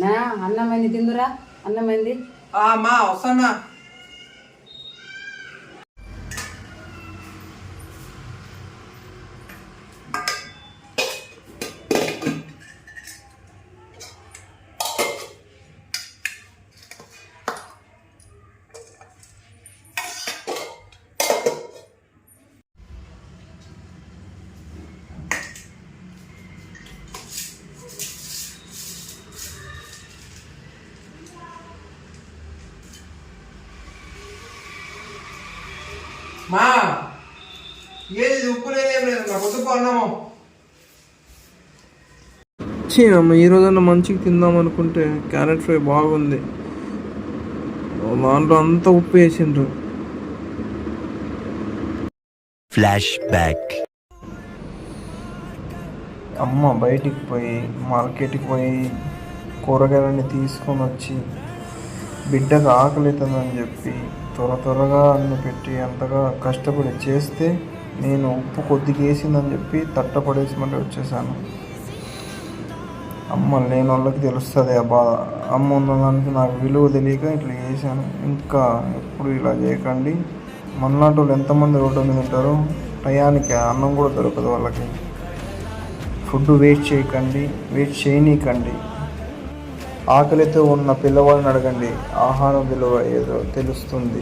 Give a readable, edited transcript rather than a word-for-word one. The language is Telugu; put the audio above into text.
నా అన్నమైంది తిందురా, అన్నమైంది. అమ్మా వస్తున్నా. మా ఏది ఉప్పు లేదేం లేదు, నా పొద్దుకు అన్నాము. అమ్మ ఈరోజన్నా మంచిగా తిందాం అనుకుంటే క్యారెట్ ఫ్రై బాగుంది, దాంట్లో అంతా ఉప్పు వేసిండ్రు. Flash back. అమ్మ బయటికి పోయి మార్కెట్కి పోయి కూరగాయలన్నీ తీసుకొని వచ్చి బిడ్డకు ఆకలి అవుతుందని చెప్పి త్వరగా అన్ని పెట్టి అంతగా కష్టపడి చేస్తే నేను ఉప్పు కొద్దిగా వేసిందని చెప్పి తట్టపడేసి మళ్ళీ వచ్చేసాను. అమ్మ లేని వాళ్ళకి తెలుస్తుంది ఆ బాధ. అమ్మ ఉన్నదానికి నాకు విలువ తెలియక ఇట్లా చేశాను. ఇంకా ఎప్పుడు ఇలా చేయకండి. మన్నాటి వాళ్ళు ఎంతమంది రోడ్డు మీద ఉంటారు, టయానికి అన్నం కూడా దొరకదు వాళ్ళకి. ఫుడ్ వేస్ట్ చేయకండి, వేస్ట్ చేయనీకండి. ఆకలితో ఉన్న పిల్లవాడిని అడగండి, ఆహారం విలువ ఏదో తెలుస్తుంది.